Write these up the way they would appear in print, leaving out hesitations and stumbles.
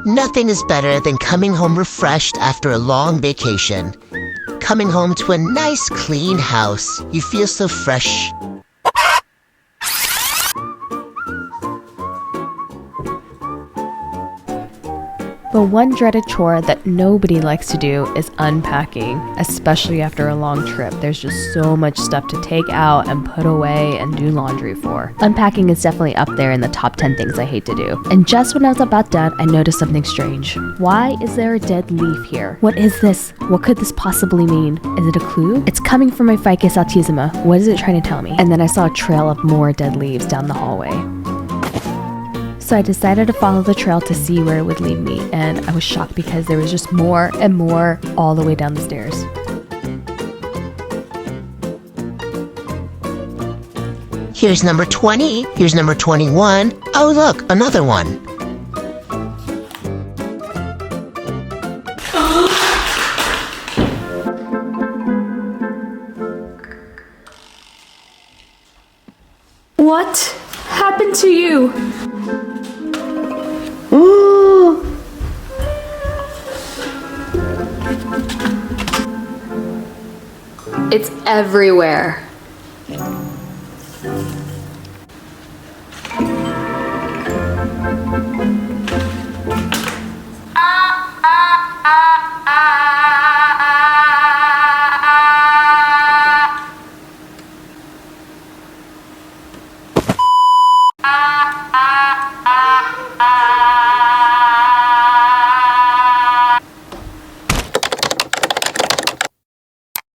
Nothing is better than coming home refreshed after a long vacation. Coming home to a nice, clean house. You feel so fresh. The one dreaded chore that nobody likes to do is unpacking, especially after a long trip. There's just so much stuff to take out and put away and do laundry for. Unpacking is definitely up there in the top 10 things I hate to do. And just when I was about done, I noticed something strange. Why is there a dead leaf here? What is this? What could this possibly mean? Is it a clue? It's coming from my Ficus Altissima. What is it trying to tell me? And then I saw a trail of more dead leaves down the hallway. So I decided to follow the trail to see where it would lead me, and I was shocked because there was just more and more all the way down the stairs. Here's number 20. Here's number 21. Oh, look, another one. What happened to you? It's everywhere.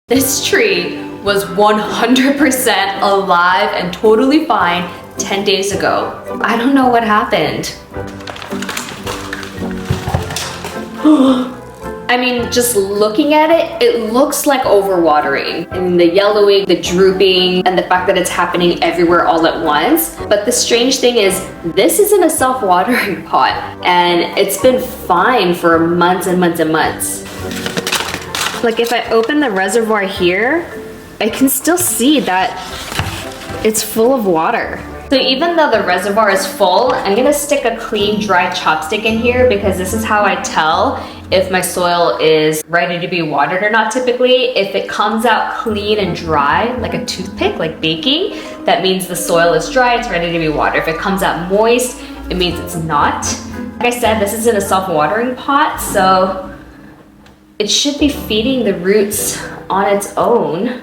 This tree was 100% alive and totally fine 10 days ago. I don't know what happened. I mean, just looking at it, it looks like overwatering. And the yellowing, the drooping, and the fact that it's happening everywhere all at once. But the strange thing is, this isn't a self-watering pot, and it's been fine for months and months and months. Like if I open the reservoir here, I can still see that it's full of water. So even though the reservoir is full, I'm gonna stick a clean, dry chopstick in here because this is how I tell if my soil is ready to be watered or not typically. If it comes out clean and dry, like a toothpick, like baking, that means the soil is dry, it's ready to be watered. If it comes out moist, it means it's not. Like I said, this isn't a self-watering pot, so it should be feeding the roots on its own.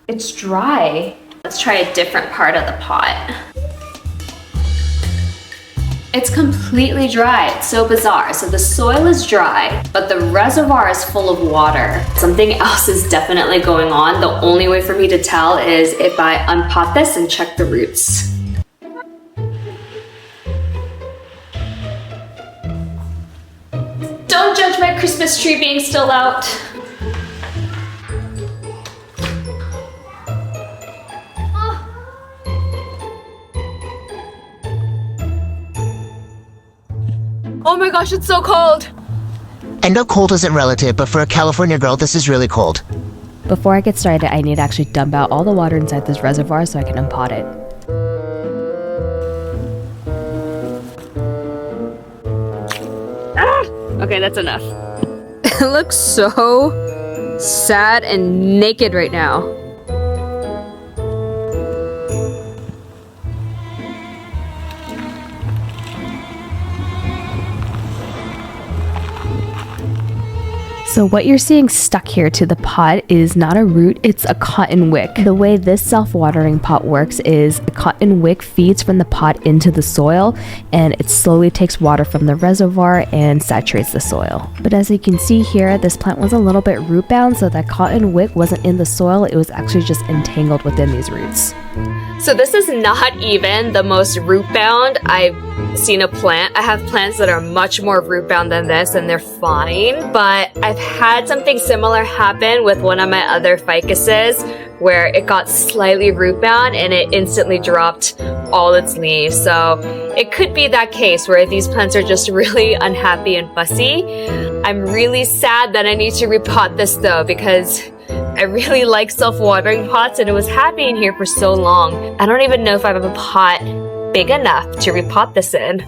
It's dry. Let's try a different part of the pot. It's completely dry. It's so bizarre. So the soil is dry, but the reservoir is full of water. Something else is definitely going on. The only way for me to tell is if I unpot this and check the roots. Don't judge my Christmas tree being still out. Oh my gosh, it's so cold! I know cold isn't relative, but for a California girl, this is really cold. Before I get started, I need to actually dump out all the water inside this reservoir so I can unpot it. Okay, that's enough. It looks so sad and naked right now. So what you're seeing stuck here to the pot is not a root, it's a cotton wick. The way this self-watering pot works is the cotton wick feeds from the pot into the soil and it slowly takes water from the reservoir and saturates the soil. But as you can see here, this plant was a little bit root bound, so that cotton wick wasn't in the soil, it was actually just entangled within these roots. So this is not even the most root bound I've seen a plant. I have plants that are much more root bound than this and they're fine, but I've had something similar happen with one of my other ficuses where it got slightly root bound and it instantly dropped all its leaves. So it could be that case where these plants are just really unhappy and fussy. I'm really sad that I need to repot this though, because I really like self-watering pots and it was happy in here for so long. I don't even know if I have a pot big enough to repot this in.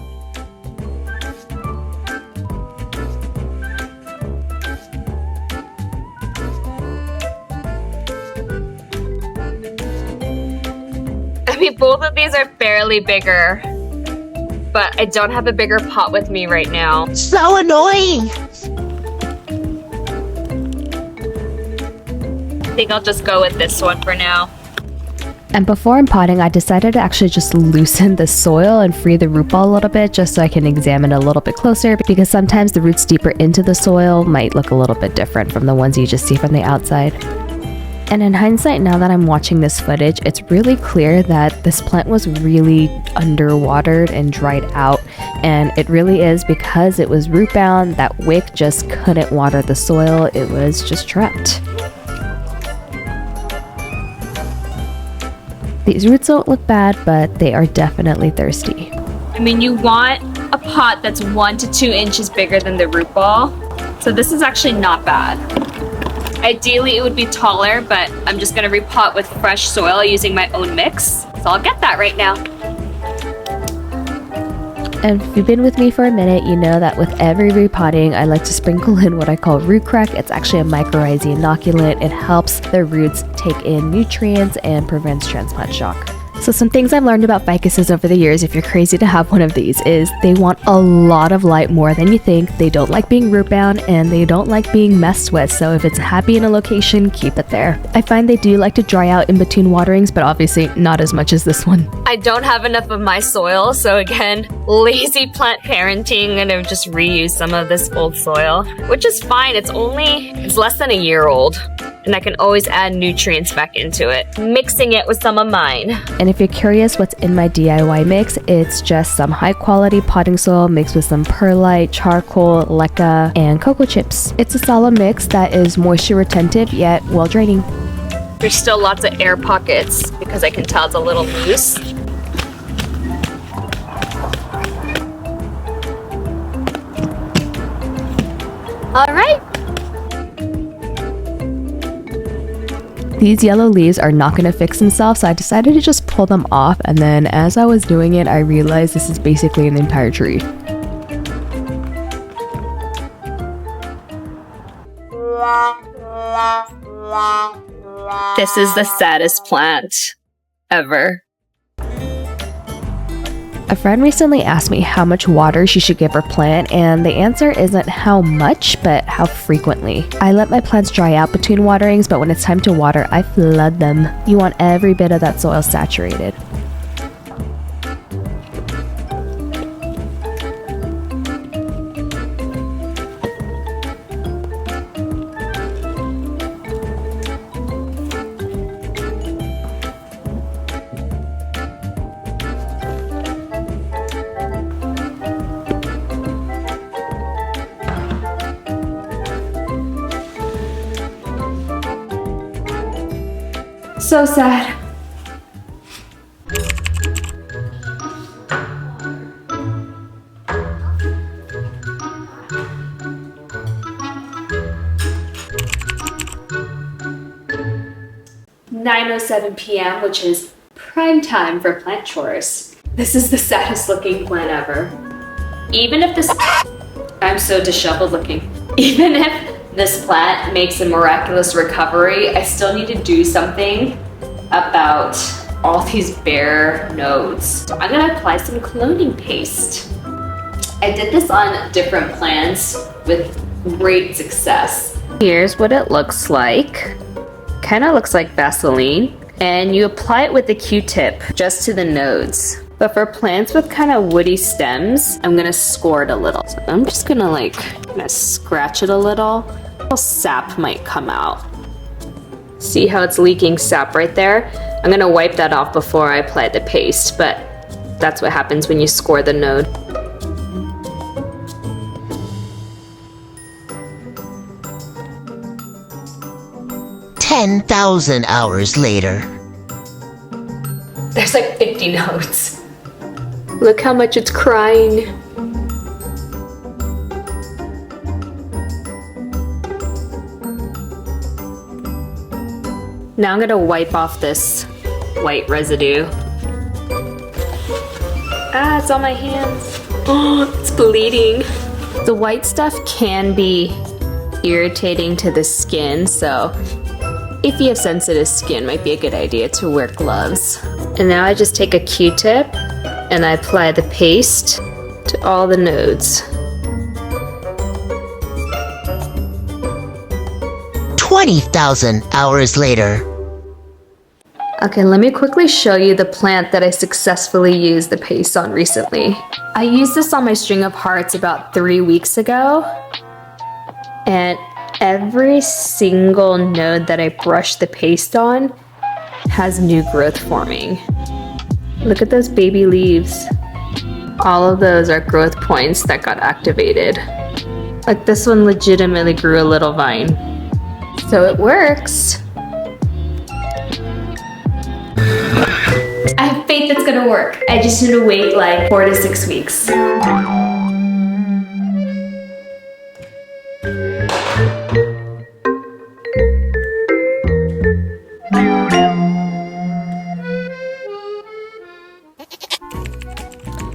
I mean, both of these are barely bigger, but I don't have a bigger pot with me right now. So annoying! I think I'll just go with this one for now. And before unpotting, I decided to actually just loosen the soil and free the root ball a little bit just so I can examine it a little bit closer, because sometimes the roots deeper into the soil might look a little bit different from the ones you just see from the outside. And in hindsight, now that I'm watching this footage, it's really clear that this plant was really underwatered and dried out. And it really is because it was root bound, that wick just couldn't water the soil, it was just trapped. These roots don't look bad, but they are definitely thirsty. I mean, you want a pot that's 1 to 2 inches bigger than the root ball. So this is actually not bad. Ideally, it would be taller, but I'm just gonna repot with fresh soil using my own mix. So I'll get that right now. And if you've been with me for a minute, you know that with every repotting, I like to sprinkle in what I call root crack. It's actually a mycorrhizae inoculant. It helps the roots take in nutrients and prevents transplant shock. So some things I've learned about ficuses over the years, if you're crazy to have one of these, is they want a lot of light more than you think. They don't like being root bound and they don't like being messed with. So if it's happy in a location, keep it there. I find they do like to dry out in between waterings, but obviously not as much as this one. I don't have enough of my soil, so again, lazy plant parenting, and I've just reused some of this old soil, which is fine. It's less than a year old. And I can always add nutrients back into it, mixing it with some of mine. And if you're curious what's in my DIY mix, it's just some high quality potting soil mixed with some perlite, charcoal, leca, and cocoa chips. It's a solid mix that is moisture retentive yet well draining. There's still lots of air pockets because I can tell it's a little loose. All right. These yellow leaves are not going to fix themselves, so I decided to just pull them off, and then as I was doing it, I realized this is basically an entire tree. This is the saddest plant ever. A friend recently asked me how much water she should give her plant, and the answer isn't how much, but how frequently. I let my plants dry out between waterings, but when it's time to water, I flood them. You want every bit of that soil saturated. So sad. (9:07 p.m., which is prime time for plant chores. This is the saddest looking plant ever. I'm so disheveled looking. Even if this plant makes a miraculous recovery, I still need to do something about all these bare nodes. So I'm gonna apply some cloning paste. I did this on different plants with great success. Here's what it looks like. Kind of looks like Vaseline. And you apply it with a Q-tip just to the nodes. But for plants with kind of woody stems, I'm gonna score it a little. So I'm just gonna scratch it a little. A little sap might come out. See how it's leaking sap right there? I'm gonna wipe that off before I apply the paste, but that's what happens when you score the node. $10,000 hours later. There's like 50 nodes. Look how much it's crying. Now I'm gonna wipe off this white residue. Ah, it's on my hands. Oh, it's bleeding. The white stuff can be irritating to the skin, so if you have sensitive skin, might be a good idea to wear gloves. And now I just take a Q-tip and I apply the paste to all the nodes. 20,000 hours later. Okay, let me quickly show you the plant that I successfully used the paste on recently. I used this on my string of hearts about 3 weeks ago, and every single node that I brushed the paste on has new growth forming. Look at those baby leaves. All of those are growth points that got activated. Like this one legitimately grew a little vine. So it works. I have faith it's gonna work. I just need to wait like 4 to 6 weeks. I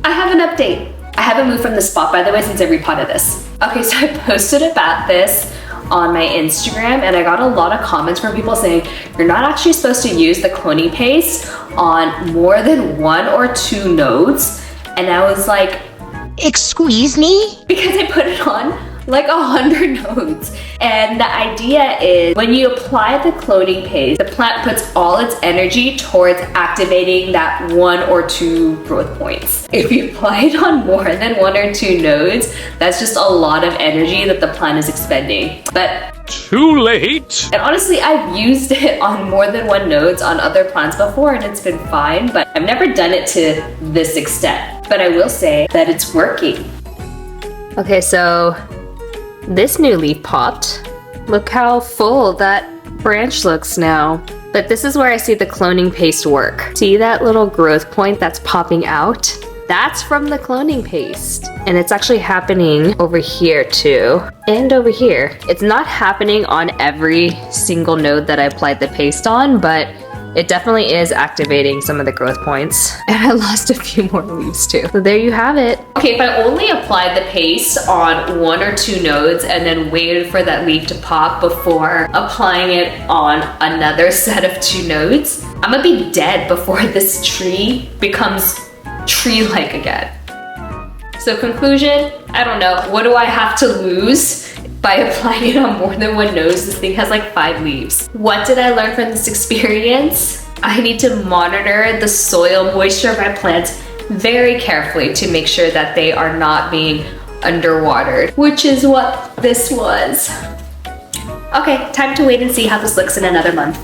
have an update. I haven't moved from the spot, by the way, since I repotted this. Okay, so I posted about this on my Instagram and I got a lot of comments from people saying you're not actually supposed to use the cloning paste on more than 1 or 2 nodes. And I was like, Excuse me? because I put it on like 100 nodes. And the idea is when you apply the cloning paste, the plant puts all its energy towards activating that 1 or 2 growth points. If you apply it on more than 1 or 2 nodes, that's just a lot of energy that the plant is expending. But too late! and honestly, I've used it on more than 1 nodes on other plants before and it's been fine, but I've never done it to this extent. But I will say that it's working. Okay, so this new leaf popped. Look how full that branch looks now. But this is where I see the cloning paste work. See that little growth point that's popping out? That's from the cloning paste. And it's actually happening over here too. And over here. It's not happening on every single node that I applied the paste on, but it definitely is activating some of the growth points. And I lost a few more leaves too. So there you have it. Okay, if I only applied the paste on 1 or 2 nodes and then waited for that leaf to pop before applying it on another set of 2 nodes, I'm gonna be dead before this tree becomes tree-like again. So conclusion, I don't know. What do I have to lose by applying it on more than 1 node? This thing has like 5 leaves. What did I learn from this experience? I need to monitor the soil moisture of my plants very carefully to make sure that they are not being underwatered, which is what this was. Okay, time to wait and see how this looks in another month.